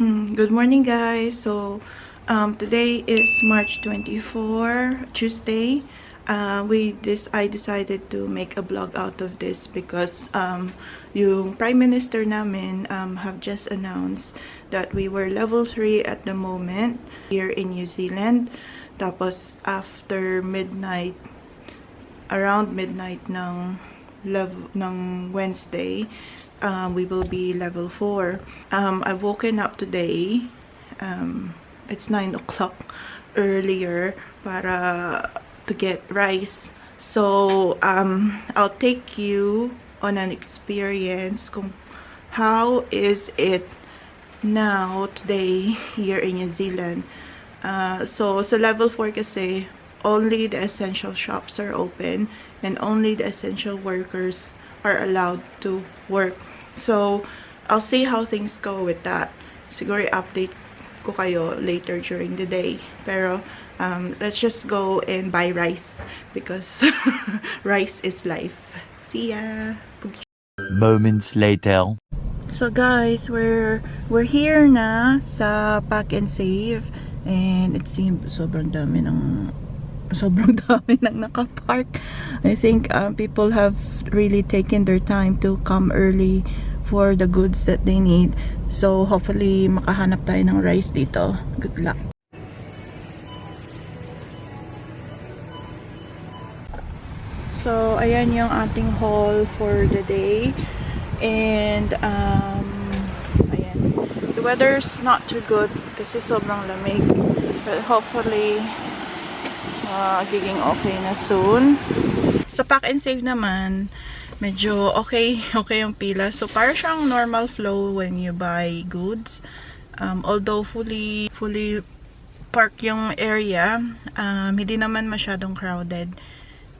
Good morning, guys. So today is March 24, Tuesday. I decided to make a vlog out of this because yung Prime Minister namin have just announced that we were level 3 at the moment here in New Zealand. Tapos after midnight, around midnight ng Wednesday, we will be level 4. I've woken up today. It's 9 o'clock earlier para to get rice. So, I'll take you on an experience kung how is it now today here in New Zealand. So sa level 4 kasi, only the essential shops are open and only the essential workers are allowed to work. So, I'll see how things go with that. Siguro update ko kayo later during the day. Pero, let's just go and buy rice because rice is life. See ya! Moments later. So guys, we're here na sa Pack and Save, and it seems sobrang dami ng nakapark. I think people have really taken their time to come early for the goods that they need. So hopefully makahanap tayo ng rice dito. Good luck. So ayan yung ating haul for the day. And ayan. The weather's not too good kasi sobrang lamig. But hopefully magiging okay na soon. Sa Pack and Save naman, medyo okay yung pila. So para siyang normal flow when you buy goods. Although fully park yung area, hindi naman masyadong crowded.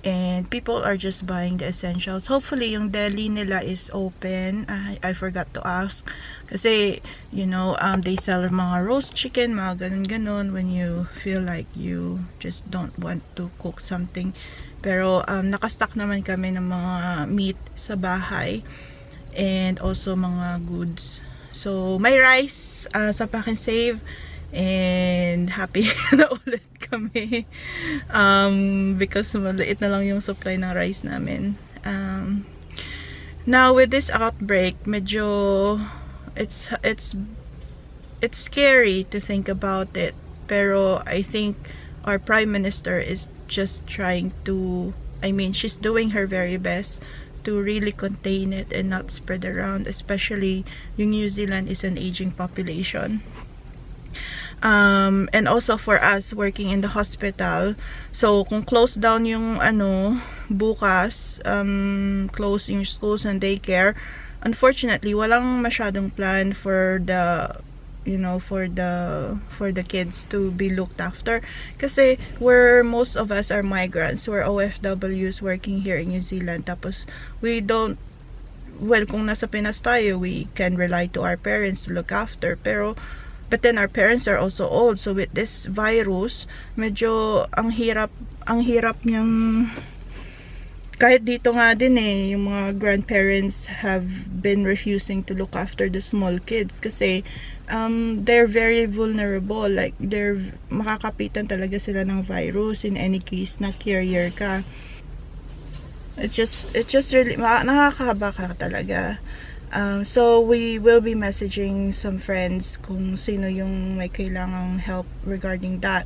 And people are just buying the essentials. Hopefully yung deli nila is open. I forgot to ask kasi you know they sell mga roast chicken, mga ganun when you feel like you just don't want to cook something. Pero nakastock naman kami ng mga meat sa bahay and also mga goods. So may rice sa Pack and Save. And happy na ulit kami because maliit na lang yung supply ng rice namin. Now with this outbreak, medyo it's scary to think about it, pero I think our Prime Minister is just trying to, she's doing her very best to really contain it and not spread around, especially yung New Zealand is an aging population. And also for us working in the hospital, so kung close down yung bukas, close yung schools and daycare, unfortunately walang masyadong plan for the for the kids to be looked after kasi most of us are migrants, we're OFWs working here in New Zealand, tapos we don't, well, kung nasa Pinas tayo, we can rely to our parents to look after, but then our parents are also old, so with this virus, medyo ang hirap niyang, kahit dito nga din yung mga grandparents have been refusing to look after the small kids kasi they're very vulnerable, like makakapitan talaga sila ng virus in any case na carrier ka. It's just really nakakahaba talaga. So we will be messaging some friends kung sino yung may kailangang help regarding that.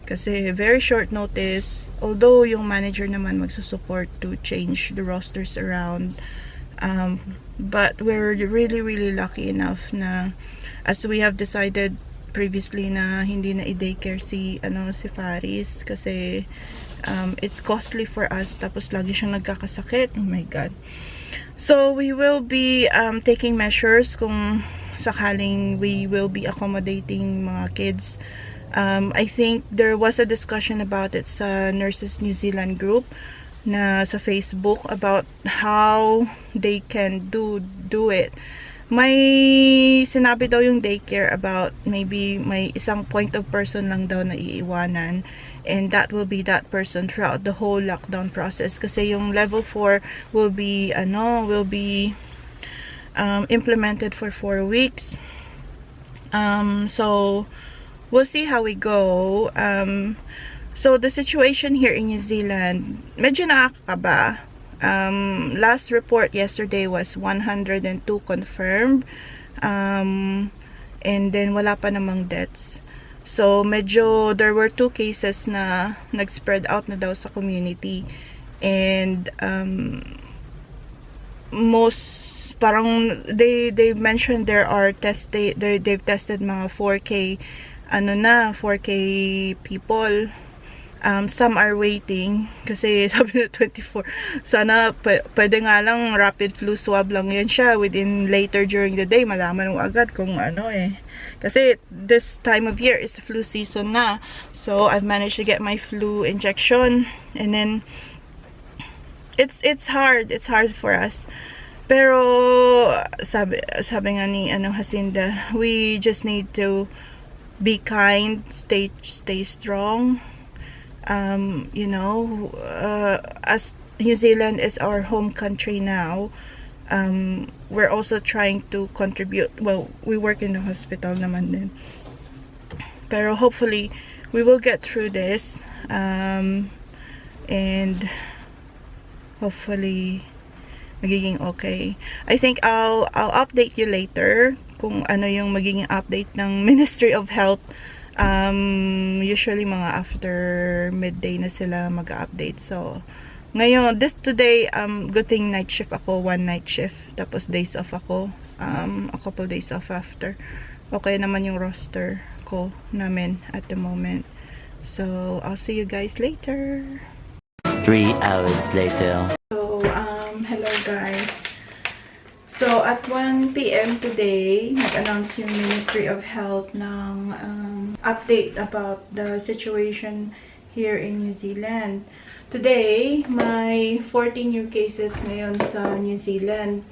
Kasi very short notice, although yung manager naman magsusupport to change the rosters around. But we're really lucky enough na, as we have decided previously, na hindi na i-daycare si Faris kasi it's costly for us, tapos lagi siyang nagkakasakit. Oh my God. So we will be taking measures kung sakaling we will be accommodating mga kids. I think there was a discussion about it sa Nurses New Zealand group na sa Facebook about how they can do it. May sinabi daw yung daycare about maybe may isang point of person lang daw na iiwanan, and that will be that person throughout the whole lockdown process kasi yung level 4 will be implemented for 4 weeks. So we'll see how we go. So the situation here in New Zealand, medyo nakakaba. Last report yesterday was 102 confirmed. And then wala pa namang deaths. So medyo there were 2 cases na nag-spread out na daw sa community. And most parang they mentioned there are they've tested mga 4K people. Some are waiting kasi sabi na 24. Sana pwede nga lang rapid flu swab lang yan siya within later during the day, malaman mo agad kung ano kasi this time of year is flu season na. So I've managed to get my flu injection, and then it's hard for us. Pero sabi nga ni Jacinda, we just need to be kind, stay strong. You know, as New Zealand is our home country now, we're also trying to contribute. Well, we work in the hospital naman din. Pero hopefully we will get through this, and hopefully magiging okay. I think I'll update you later kung ano yung magiging update ng Ministry of Health. Usually mga after midday na sila mag-update. So ngayon, today, good thing night shift ako, 1 night shift, tapos days off ako, a couple days off after. Okay naman yung roster ko namin at the moment. So I'll see you guys later. 3 hours later. So hello guys. So at 1 PM today, nag-announce yung Ministry of Health ng update about the situation here in New Zealand. Today, may 14 new cases ngayon sa New Zealand.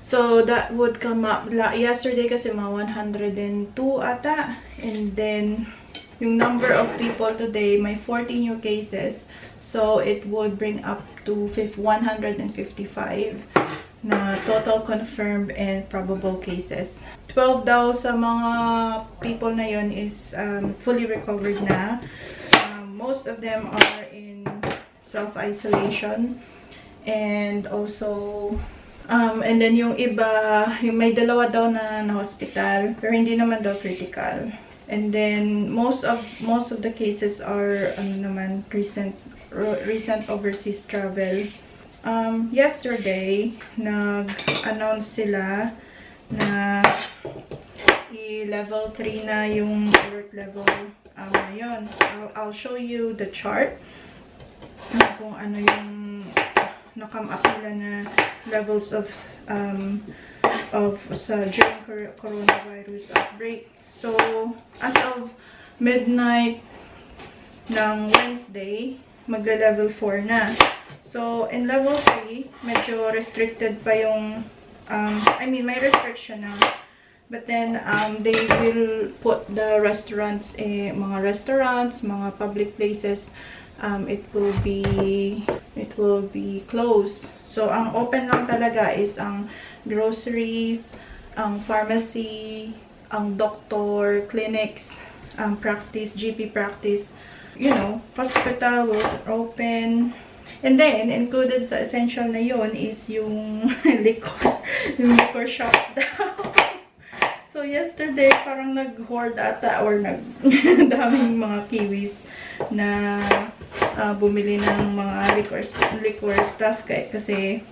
So that would come up, yesterday kasi mga 102 ata. And then, yung number of people today, may 40 new cases. So it would bring up to 155 na total confirmed and probable cases. 12 daw sa mga people na yon is fully recovered na. Most of them are in self-isolation. And also, and then yung iba, yung may 2 daw na hospital, pero hindi naman daw critical. And then most of the cases are naman recent overseas travel. Yesterday, nag-announce sila na level 3 na yung alert level ngayon. I'll show you the chart kung ano yung nakam up nila na levels of during coronavirus outbreak. So, as of midnight ng Wednesday, magla-level 4 na. So, in level 3, medyo restricted pa yung, may restriction na. But then, they will put the restaurants, mga restaurants, mga public places, it will be closed. So, ang open lang talaga is ang groceries, ang pharmacy, ang doctor, clinics, practice, GP practice, you know, hospital will open. And then, included sa essential na yon is yung yung liquor shops daw. So, yesterday, parang nag-hoard ata or daming mga kiwis na bumili ng mga liquor stuff kasi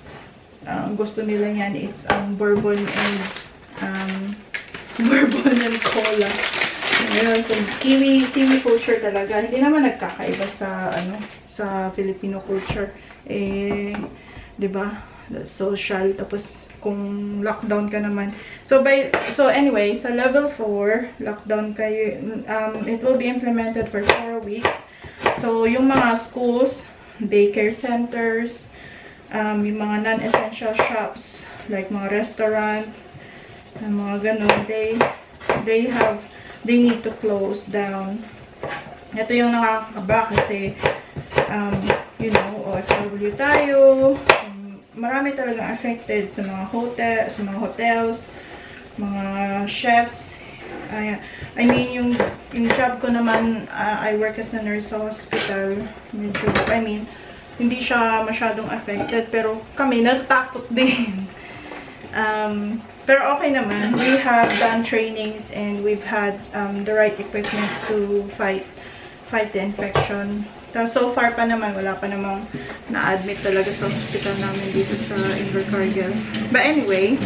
gusto nila yan is bourbon and cola. Ayun, so kiwi culture talaga. Hindi naman nagkakaiba sa Filipino culture. 'Di ba? Social, tapos kung lockdown ka naman. So anyway, sa level 4, lockdown kayo, it will be implemented for 4 weeks. So yung mga schools, daycare centers, yung mga non-essential shops like mga restaurant, mga ganun, they need to close down. Ito yung nakakaba kasi you know, OFW tayo, marami talagang affected sa mga hotels, mga chefs, I mean, yung job ko naman, I work as a nurse sa hospital. Medyo, I mean, hindi siya masyadong affected, pero kami natatakot din. Pero okay naman. We have done trainings and we've had the right equipment to fight the infection. So far pa naman, wala pa namang na-admit talaga sa hospital namin dito sa Invercargill. But anyway,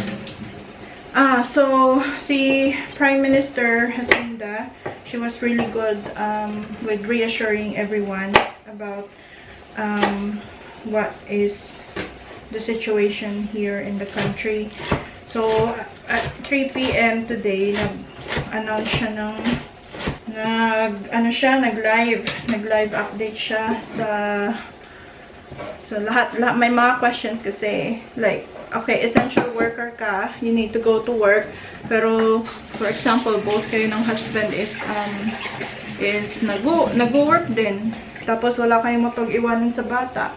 so si Prime Minister Jacinda, she was really good with reassuring everyone about what is the situation here in the country. So at 3 p.m. today, nag-announce siya ng nag-live update siya sa lahat. May mga questions kasi, like, okay, essential worker ka, you need to go to work, pero for example, both kayo ng husband is nag-work din, tapos wala kayong mapag-iwanan sa bata,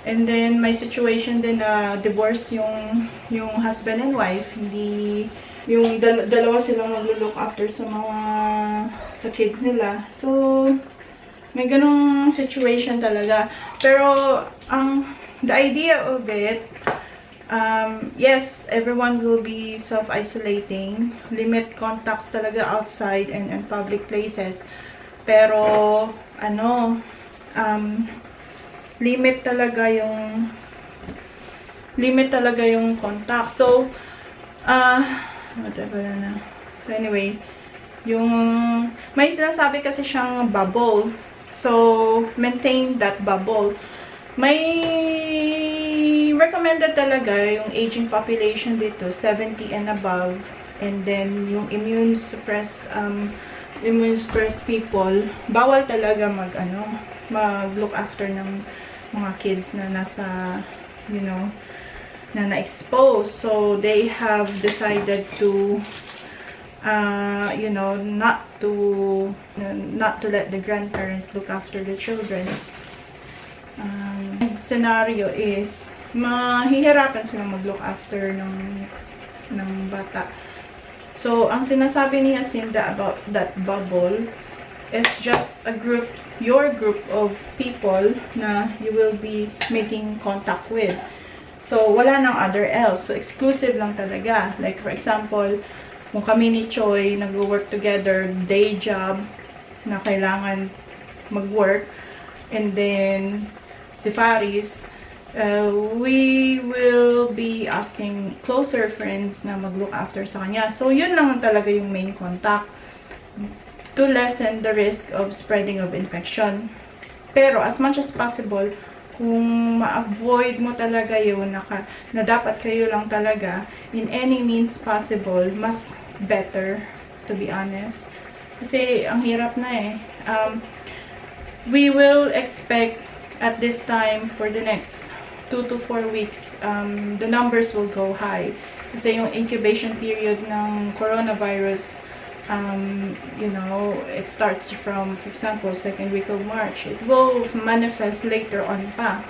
and then may situation din na divorce yung husband and wife, hindi yung dalawa silang mag-look after sa kids nila. So may ganong situation talaga. Pero the idea of it, yes, everyone will be self-isolating, limit contacts talaga outside and public places, pero limit talaga yung contact. So whatever na. So anyway, may sinasabi kasi siyang bubble. So maintain that bubble. May recommended talaga yung aging population dito, 70 and above. And then yung immune suppressed people, bawal talaga mag-look after ng mga kids na nasa, na na-expose. So they have decided to not to let the grandparents look after the children. Scenario is mahihirapan silang mag-look after ng bata. So ang sinasabi ni Jacinda about that bubble, it's just your group of people na you will be making contact with. So, wala nang other else. So, exclusive lang talaga. Like, for example, kung kami ni Choi nag-work together, day job, na kailangan mag-work, and then, si Faris, we will be asking closer friends na mag-look after sa kanya. So, yun lang talaga yung main contact to lessen the risk of spreading of infection. Pero, as much as possible, kung ma-avoid mo talaga yun, na dapat kayo lang talaga, in any means possible, mas better, to be honest. Kasi, ang hirap na eh. We will expect, at this time, for the next 2 to 4 weeks, the numbers will go high. Kasi yung incubation period ng coronavirus, it starts from, for example, 2nd week of March. It will manifest later on pa.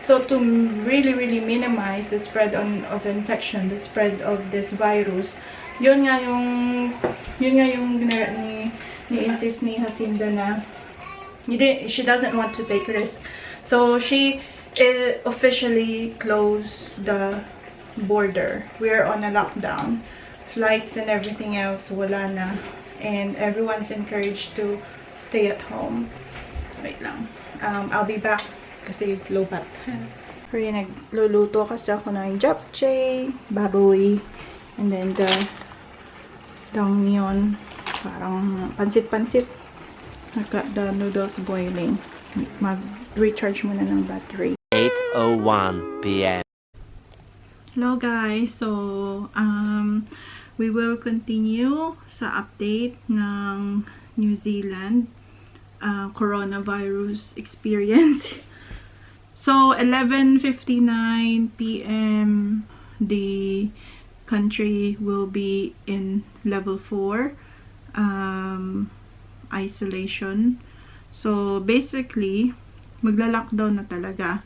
So, to really, really minimize the spread of infection, the spread of this virus, yun nga yung ni-insist ni Jacinda na she doesn't want to take risk. So, she officially closed the border. We're on a lockdown. Flights and everything else, wala na. And everyone's encouraged to stay at home. Wait lang. I'll be back kasi lobat. Kaya nagluluto kasi ako ng japchae, baboy, and then the dangmyeon, parang pansit-pansit. I got the noodles boiling. Mag-recharge muna ng battery. 8:01 p.m. Hello guys, so we will continue sa update ng New Zealand coronavirus experience. So 11:59 p.m. the country will be in level 4 isolation. So basically magla-lockdown na talaga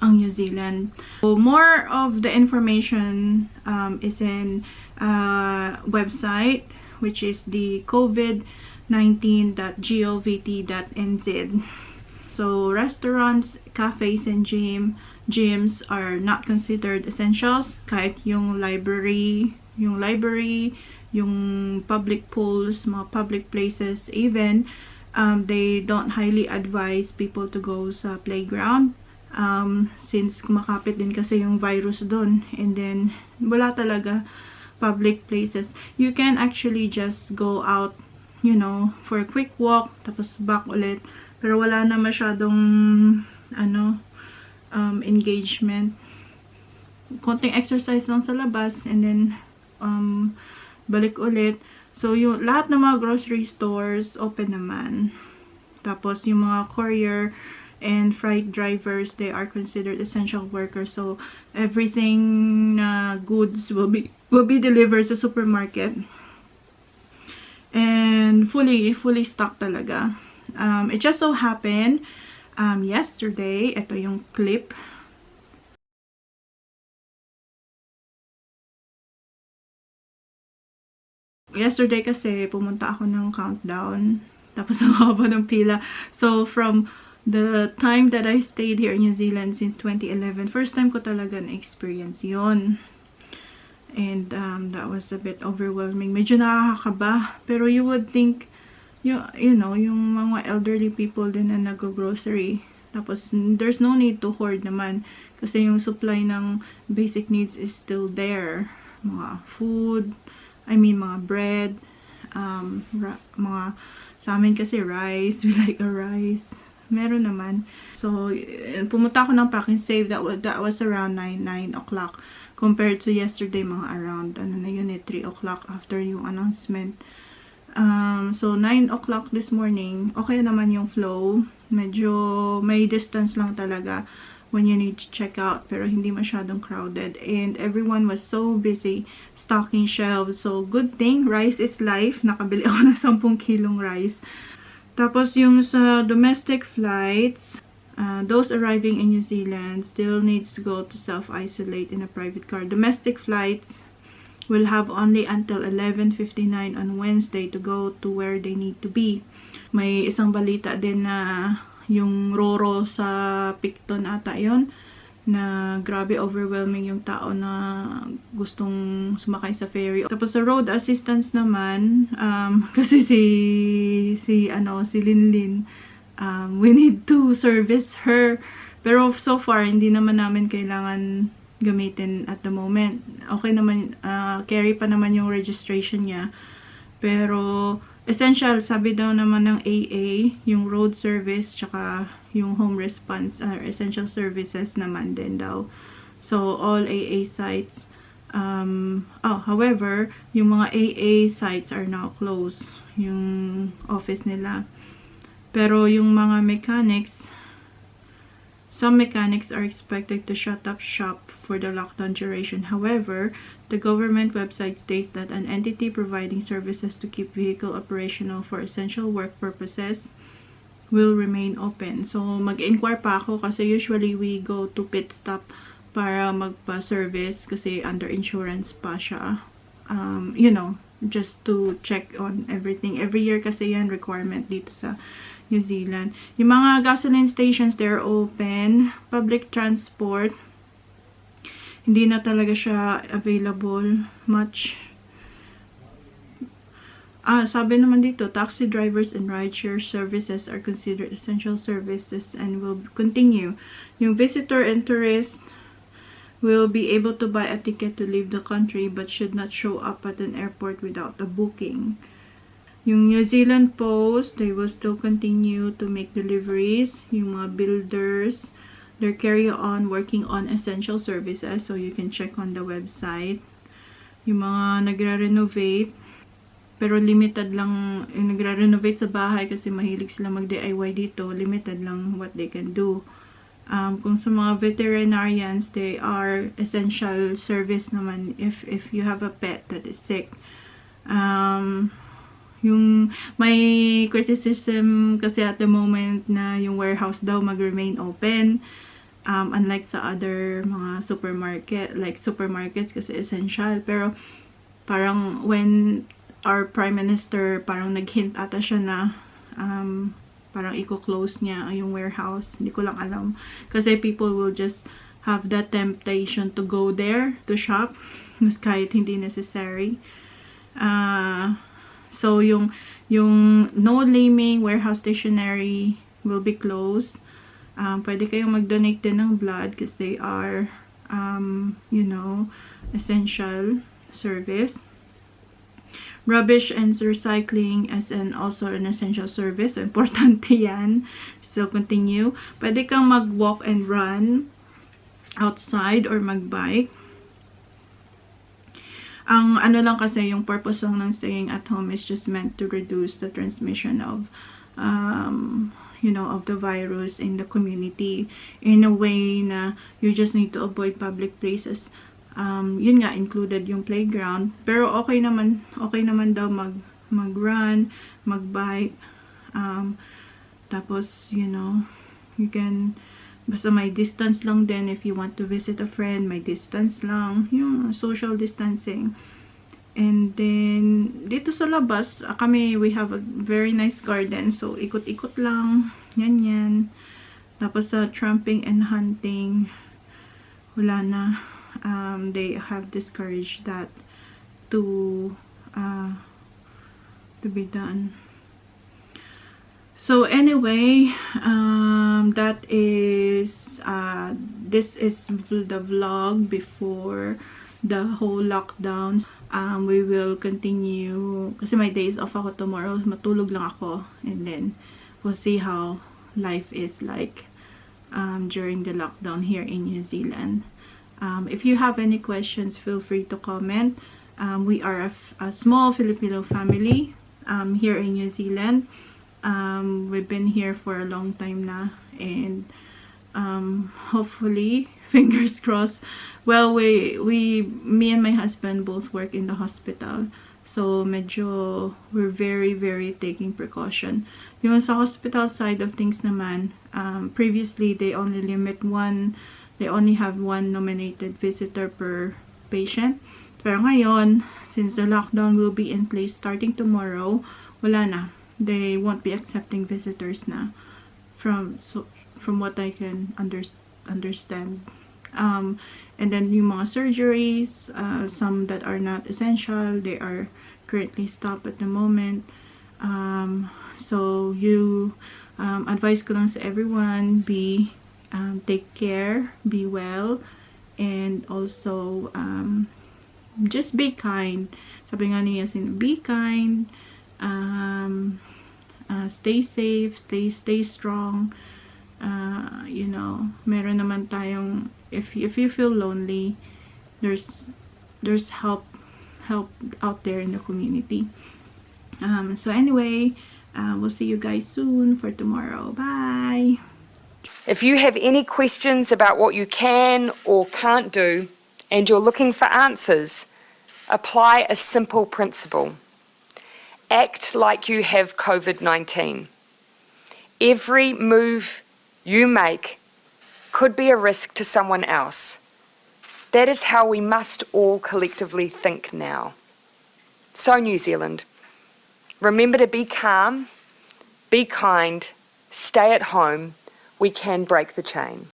ang New Zealand. So more of the information is in website which is the covid19.govt.nz. So restaurants, cafes, and gyms are not considered essentials. Kahit yung library, yung public pools, mga public places, even they don't highly advise people to go sa playground. Since kumakapit din kasi yung virus doon, and then wala talaga public places. You can actually just go out, you know, for a quick walk, tapos back ulit. Pero wala na masyadong engagement. Konting exercise lang sa labas, and then balik ulit. So yung lahat ng mga grocery stores open naman. Tapos yung mga courier and freight drivers, they are considered essential workers. So everything goods will be delivered sa supermarket. And fully stocked talaga. It just so happened yesterday, ito yung clip. Yesterday kasi pumunta ako ng countdown, tapos ang haba ng pila. So from the time that I stayed here in New Zealand since 2011, first time ko talaga na-experience yon. And that was a bit overwhelming. Medyo nakakaba, pero you would think you know, yung mga elderly people din na nag-grocery. Tapos there's no need to hoard naman kasi yung supply ng basic needs is still there. Mga food, mga bread, mga sa amin kasi rice, we like a rice. Meron naman. So pumunta ako ng Pack and Save, that was around 9 o'clock compared to yesterday mga around 3 o'clock after yung announcement. So 9 o'clock this morning, okay naman yung flow. Medyo may distance lang talaga when you need to check out, pero hindi masyadong crowded, and everyone was so busy stocking shelves. So good thing, rice is life. Nakabili ako ng 10 kilong rice. Tapos yung sa domestic flights, those arriving in New Zealand still needs to go to self-isolate in a private car. Domestic flights will have only until 11:59 on Wednesday to go to where they need to be. May isang balita din na yung Roro sa Picton ata yon, na grabe overwhelming yung tao na gustong sumakay sa ferry. Tapos sa road assistance naman, kasi si Linlin, we need to service her. Pero so far, hindi naman namin kailangan gamitin at the moment. Okay naman, carry pa naman yung registration niya. Pero essential, sabi daw naman ng AA, yung road service tsaka yung home response are essential services naman din daw. So all AA sites, however, yung mga AA sites are now closed, yung office nila. Pero yung mga mechanics, some mechanics are expected to shut up shop for the lockdown duration. However, the government website states that an entity providing services to keep vehicle operational for essential work purposes will remain open. So, mag-inquire pa ako kasi usually we go to pit stop para magpa-service kasi under insurance pa siya. You know, just to check on everything. Every year kasi yan requirement dito sa New Zealand. Yung mga gasoline stations, they're open. Public transport, hindi na talaga siya available much. Sabi naman dito, taxi drivers and rideshare services are considered essential services and will continue. Yung visitor and tourist will be able to buy a ticket to leave the country but should not show up at an airport without a booking. Yung New Zealand Post, they will still continue to make deliveries. Yung mga builders, they're carry on working on essential services, so you can check on the website. Yung mga nagre-renovate, pero limited lang yung nagre-renovate sa bahay kasi mahilig sila mag-DIY dito. Limited lang what they can do. Kung sa mga veterinarians, they are essential service naman if you have a pet that is sick. Yung may criticism kasi at the moment na yung warehouse daw mag-remain open, unlike sa other mga supermarkets kasi essential, pero parang when our Prime Minister, parang nag-hint ata siya na parang i-close niya yung warehouse. Hindi ko lang alam. Kasi people will just have that temptation to go there to shop mas kahit hindi necessary. So yung no laming warehouse stationery will be closed. Pwede kayong mag-donate din ng blood because they are you know, essential service. Rubbish and recycling as also an essential service. So, importante yan. So, continue. Pwede kang mag-walk and run outside or mag-bike. Ang ano lang kasi, yung purpose lang ng staying at home is just meant to reduce the transmission of, you know, of the virus in the community. In a way na you just need to avoid public places. Yun nga, included yung playground. Pero okay naman daw mag-run, mag-bike. Tapos, you know, you can, basta may distance lang din if you want to visit a friend, may distance lang. Yung social distancing. And then, dito sa labas, kami, we have a very nice garden. So, ikot-ikot lang. Yan. Tapos sa tramping and hunting, wala na. They have discouraged that to be done. So anyway, that is this is the vlog before the whole lockdown. We will continue kasi my days off ako tomorrow. Matulog lang ako and then we'll see how life is like during the lockdown here in New Zealand. If you have any questions, feel free to comment. We are a small Filipino family here in New Zealand. We've been here for a long time na, and hopefully, fingers crossed. Well, me and my husband both work in the hospital, so medyo we're very taking precaution. Yung sa hospital side of things naman, previously they only have one nominated visitor per patient. Pero ngayon, since the lockdown will be in place starting tomorrow, wala na. They won't be accepting visitors na from what I can understand. And then yung mga surgeries, some that are not essential, they are currently stopped at the moment. So you advice ko lang sa everyone, take care, be well, and also just be kind. Sabi nga ni Yasin, be kind, stay safe, stay strong. You know, meron naman tayong, if you feel lonely, there's help out there in the community. So anyway, we'll see you guys soon for tomorrow. Bye. If you have any questions about what you can or can't do and you're looking for answers, apply a simple principle. Act like you have COVID-19. Every move you make could be a risk to someone else. That is how we must all collectively think now. So, New Zealand, remember to be calm, be kind, stay at home. We can break the chain.